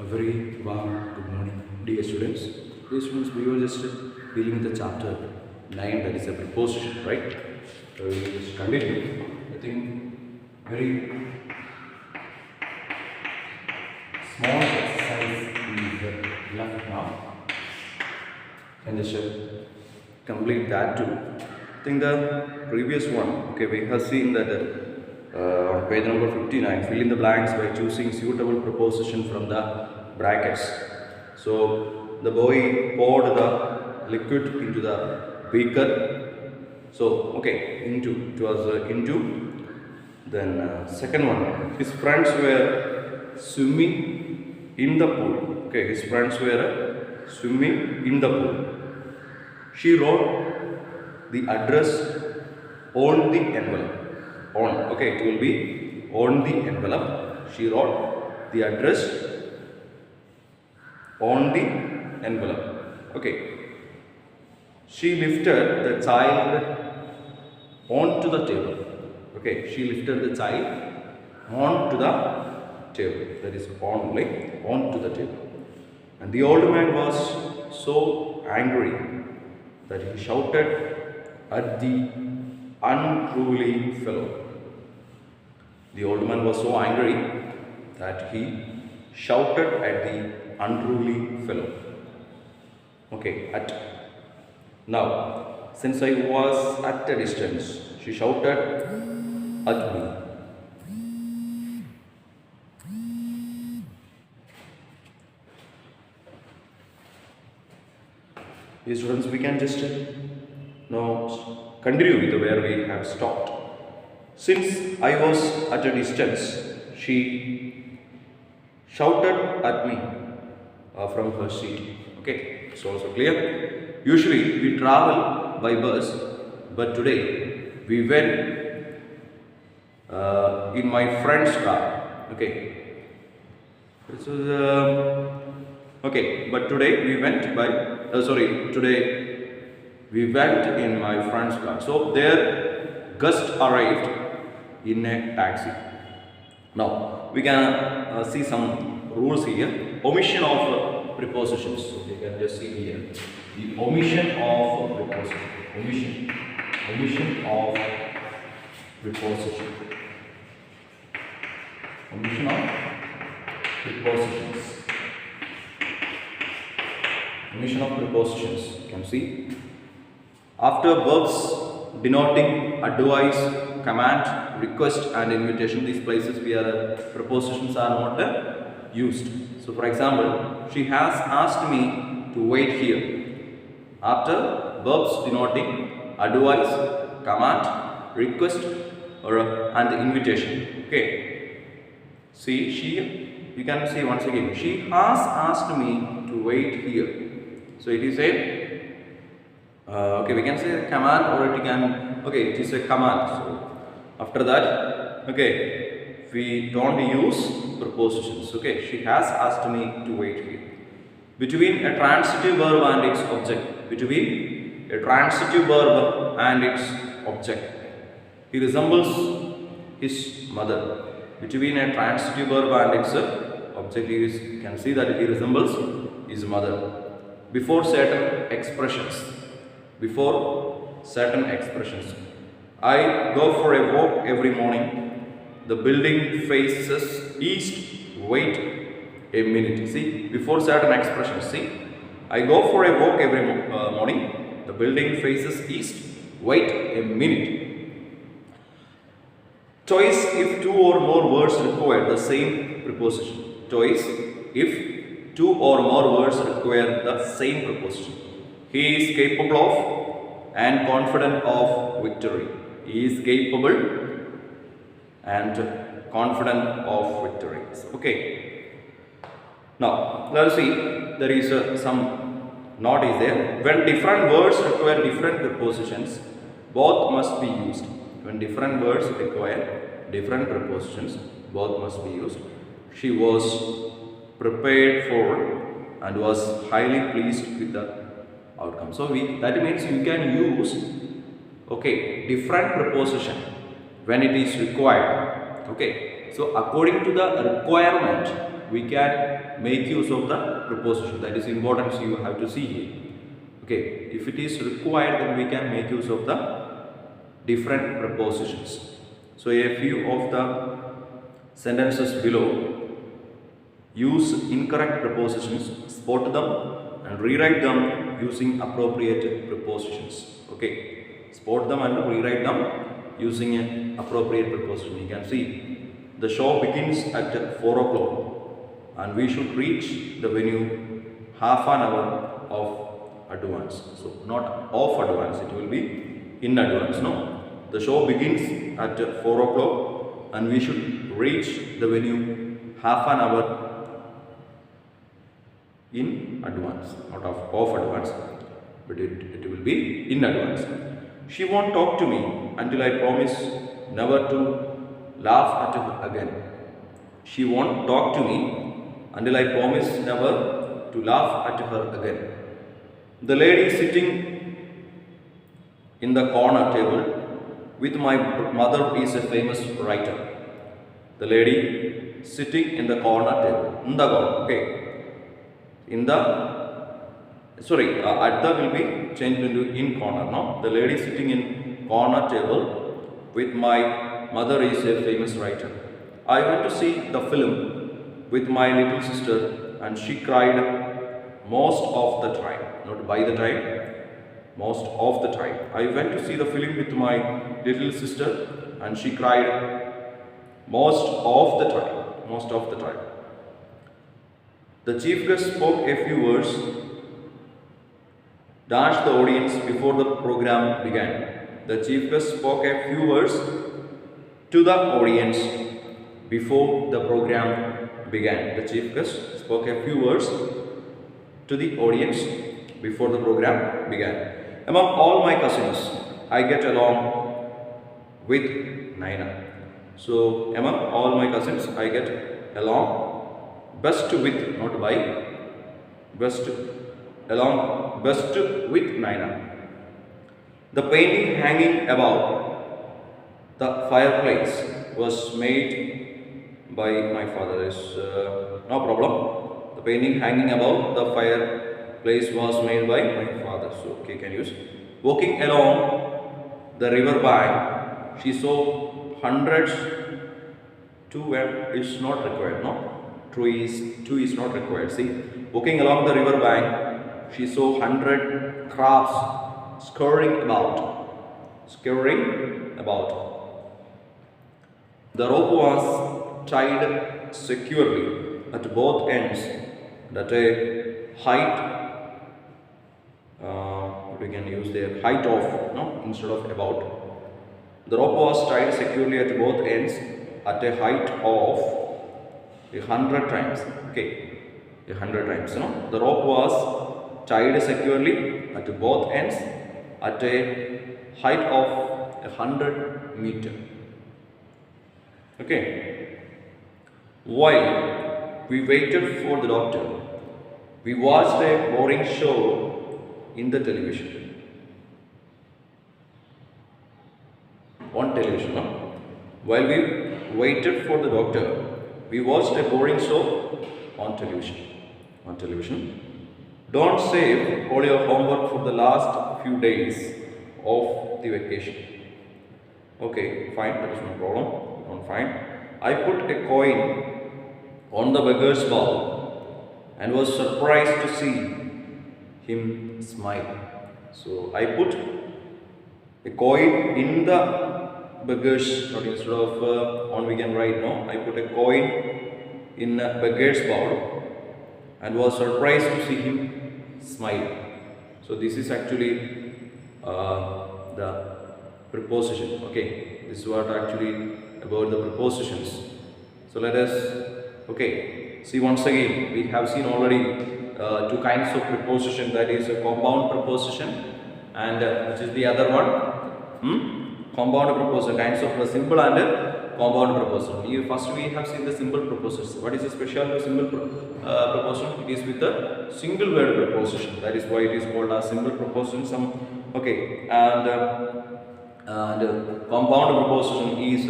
A very warm good morning, dear students. Dear students, we were just dealing with the chapter 9, that is a preposition, right? So we will just continue. I think very small exercise is left now. And just complete that too. I think the previous one, okay, we have seen that on page number 59, fill in the blanks by choosing suitable preposition from the brackets. So the boy poured the liquid into the beaker. So okay, into, it was into. Then second one, his friends were swimming in the pool. Okay, his friends were swimming in the pool. She wrote the address on the envelope. On, okay, it will be on the envelope. She wrote the address on the envelope. Okay. She lifted the child onto the table. Okay, she lifted the child onto the table. That is only onto the table. And the old man was so angry that he shouted at the unruly fellow. The old man was so angry that he shouted at the unruly fellow. Okay, at. Now, since I was at a distance, she shouted at me. Yes, students, we can just now continue with where we have stopped. Since I was at a distance, she shouted at me from her seat. Okay, it's also clear. Usually we travel by bus, but today we went in my friend's car. Okay, this was okay, but today we went by. Today we went in my friend's car. So their guest arrived in a taxi. Now we can see some rules here. Omission of prepositions. So you can just see here the omission of preposition. Omission of preposition. Omission of prepositions. Omission of prepositions. You can see after verbs denoting advice, command, request and invitation, these places where prepositions are not used. So for example, she has asked me to wait here. After verbs denoting advice, command, request and invitation. Okay. See, you can see once again, she has asked me to wait here. So it is a okay, we can say a command, or it can, okay, it is a command. So after that, okay, we don't use prepositions. Okay, she has asked me to wait here. Between a transitive verb and its object. Between a transitive verb and its object. He resembles his mother. Between a transitive verb and its object, you can see that he resembles his mother. Before certain expressions. Before certain expressions. I go for a walk every morning. The building faces east. Wait a minute. See, before certain expressions. See, I go for a walk every morning. The building faces east. Wait a minute. Twice if two or more words require the same preposition. Twice if two or more words require the same preposition. He is capable of and confident of victory. He is capable and confident of victory. Okay. Now, let us see. There is some note is there. When different words require different prepositions, both must be used. When different words require different prepositions, both must be used. She was prepared for and was highly pleased with the outcome. So that means you can use, okay, different preposition when it is required. Okay, so according to the requirement, we can make use of the preposition. That is important, so you have to see here. Okay, if it is required, then we can make use of the different prepositions. So a few of the sentences below. Use incorrect prepositions, spot them and rewrite them using appropriate prepositions. Okay, spot them and rewrite them using an appropriate preposition. You can see the show begins at 4 o'clock and we should reach the venue half an hour of advance. So not of advance, it will be in advance. No, the show begins at 4 o'clock and we should reach the venue half an hour in advance, not of advance, but it will be in advance. She won't talk to me until I promise never to laugh at her again. She won't talk to me until I promise never to laugh at her again. The lady sitting in the corner table with my mother is a famous writer. The lady sitting in the corner table, in the corner, okay. At the will be changed into in corner. No, the lady sitting in corner table with my mother is a famous writer. I went to see the film with my little sister and she cried most of the time. Not by the time, most of the time. I went to see the film with my little sister and she cried most of the time. Most of the time. The chief guest spoke a few words, dashed the audience before the program began. The chief guest spoke a few words to the audience before the program began. The chief guest spoke a few words to the audience before the program began. Among all my cousins, I get along with Naina. So, among all my cousins, I get along best with, not by, best with Naina. The painting hanging above the fireplace was made by my father. No problem. The painting hanging above the fireplace was made by my father. So, okay, can use. Walking along the river bank, she saw hundreds. Two is not required, no? Two is not required. See, walking along the river bank, she saw 100 crabs scurrying about. The rope was tied securely at both ends and at a height. We can use the height of, no, instead of about. The rope was tied securely at both ends at a height of 100 times. Okay, 100 times. No? The rope was tied securely at both ends at a height of 100 meters. Okay. While we waited for the doctor, we watched a boring show in the television. On television. No? While we waited for the doctor, we watched a boring show on television. Don't save all your homework for the last few days of the vacation. Okay, fine, that is no problem. Fine. I put a coin on the beggar's bowl and was surprised to see him smile. So I put a coin in the beggar's, not instead of on we can write, no, I put a coin in a beggar's bowl and was surprised to see him smile. So this is actually the preposition. Okay, this is what actually about the prepositions. So let us, okay, see once again, we have seen already two kinds of preposition, that is a compound preposition and which is the other one? Compound preposition, kinds of simple and compound preposition. First we have seen the simple prepositions. What is the special simple preposition? It is with the single word preposition. That is why it is called a simple preposition. Okay, and compound preposition is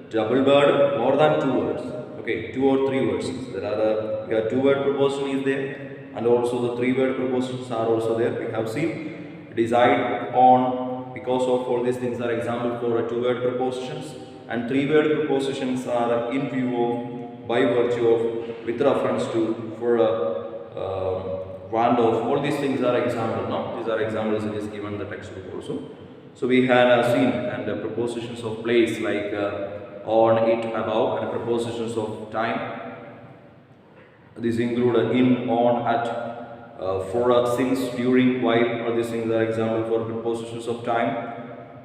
double word, more than two words. Okay, 2 or 3 words. There are we have 2-word preposition is there, and also the 3-word prepositions are also there. We have seen decide, on, because of, all these things are example for 2-word prepositions, and 3-word prepositions are in view of, by virtue of, with reference to, for, want of. All these things are example. No, these are examples. It is given in the textbook also. So we had seen and prepositions of place like on, it, above, and prepositions of time. These include in, on, at, for, since, during, while. All these things are example for prepositions of time.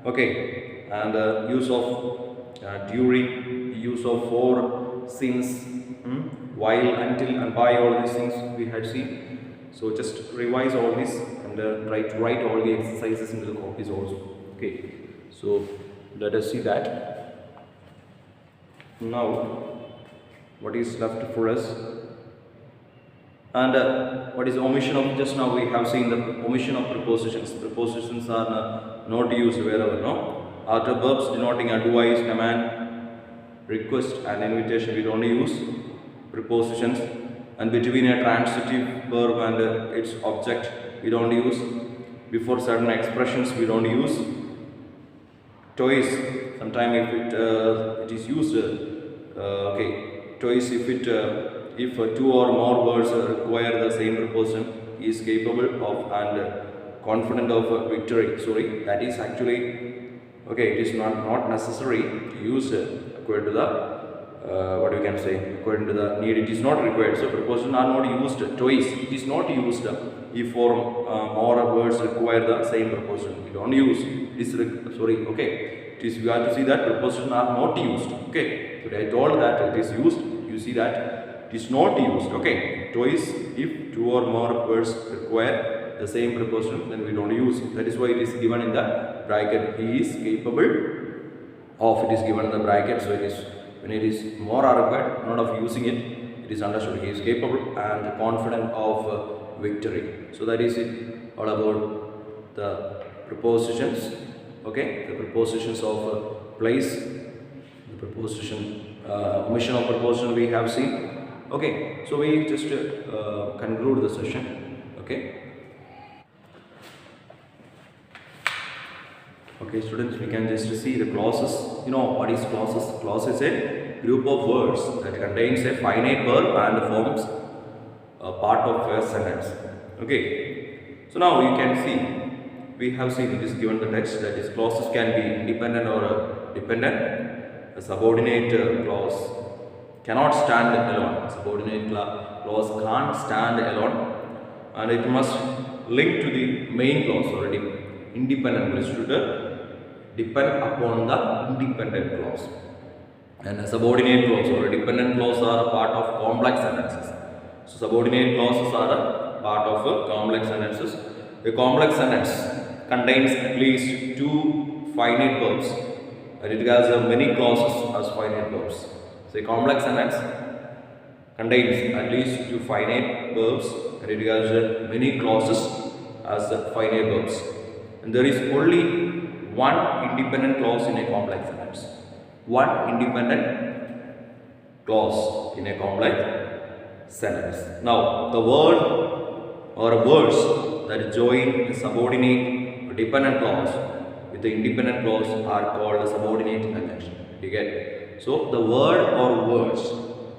Okay, and use of during, use of for, since, while, until, and by. All these things we had seen. So just revise all this and try to write all the exercises in the copies also. Okay, so let us see that. Now, what is left for us? And what is omission of? Just now we have seen the omission of prepositions. Prepositions are not used wherever. No, after verbs denoting advice, command, request, and invitation, we don't use prepositions. And between a transitive verb and its object, we don't use. Before certain expressions, we don't use. Twice, sometimes if it is used. Okay, twice if it if 2 or more words require the same preposition, he is capable of and confident of victory. Sorry, that is actually okay. It is not necessary to use according to the what we can say, according to the need. It is not required. So prepositions are not used twice. It is not used if for more words require the same preposition. We don't use. It is sorry. Okay, it is, you have to see that prepositions are not used. Okay, but I told that it is used. You see that it is not used. Okay, twice if 2 or more words require the same preposition, then we don't use. That is why it is given in the bracket. He is capable of. It is given in the bracket. So it is, when it is more are required, not of using it, it is understood. He is capable and confident of victory. So that is it all about the prepositions. Okay, the prepositions of place, the preposition, omission of preposition we have seen. Okay, so we just conclude the session. Okay. Okay, students, we can just see the clauses. You know what is clauses? Clause is a group of words that contains a finite verb and forms a part of a sentence. Okay, so now you can see, we have seen, it is given the text, that is clauses can be independent or dependent. A subordinate clause cannot stand alone. Subordinate clause can't stand alone, and it must link to the main clause already. Independent clause should depend upon the independent clause. And a subordinate clause or a dependent clause are a part of complex sentences. So subordinate clauses are a part of complex sentences. A complex sentence contains at least 2 finite verbs, and it has many clauses as finite verbs. So a complex sentence contains at least 2 finite verbs, and it has many clauses as finite verbs. And there is only one independent clause in a complex sentence. One independent clause in a complex sentence. Now, the word or words that join a subordinate or dependent clause with the independent clause are called a subordinating conjunction. You get? So, the word or words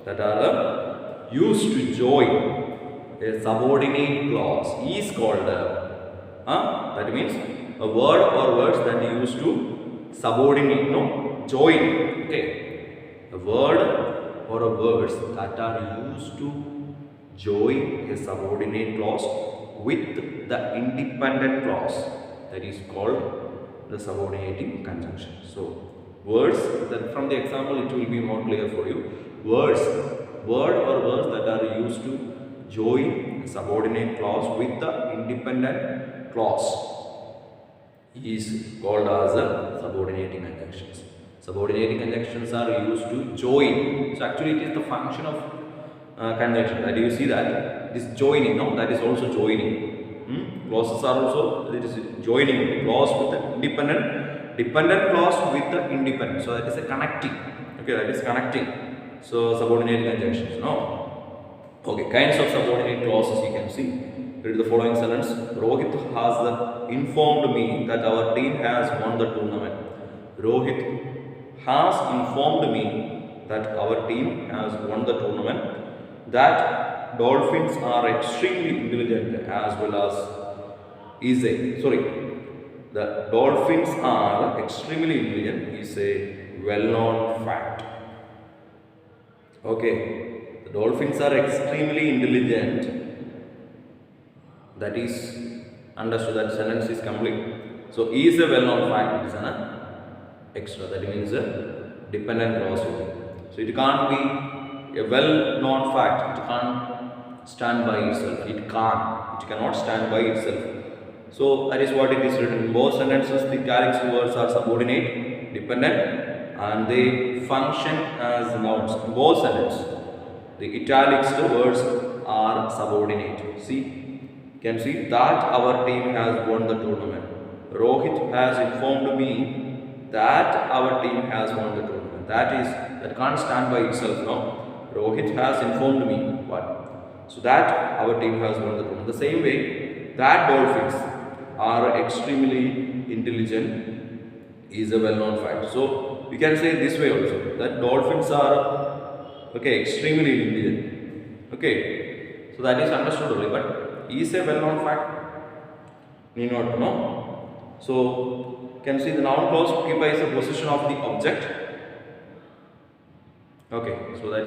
that are used to join a subordinate clause is called that means a word or words that are used to subordinate, join. Okay, a word or a words that are used to join a subordinate clause with the independent clause, that is called the subordinating conjunction. So words that, from the example it will be more clear for you. Word or words that are used to join a subordinate clause with the independent clause is called as subordinating conjunctions. Subordinating conjunctions are used to join. So actually it is the function of conjunction, that you see that it is joining. That is also joining. Clauses are also, it is joining clause with the dependent clause with the independent. So that is a connecting. Okay, that is connecting. So subordinate conjunctions, no. Okay, kinds of subordinate clauses you can see. Read the following sentence. Rohit has informed me that our team has won the tournament. Rohit has informed me that our team has won the tournament. That dolphins are extremely intelligent as well as the dolphins are extremely intelligent is a well-known fact. Okay, the dolphins are extremely intelligent. That is understood. That sentence is complete. So, is a well-known fact. It is an extra. That means a dependent clause. So, it can't be a well-known fact. It can't stand by itself. It can't. It cannot stand by itself. So, that is what it is written. In both sentences, the italics words are subordinate, dependent, and they function as nouns. In both sentences, the italics words are subordinate. See, you can see that our team has won the tournament. Rohit has informed me that our team has won the tournament. That can't stand by itself, no. Rohit has informed me what? So that our team has won the tournament. The same way, that dolphins are extremely intelligent is a well-known fact. So we can say this way also that dolphins are extremely intelligent. Okay, so that is understood only, but is a well-known fact, need not to know. So you can see the noun clause occupies the position of the object. Okay, so that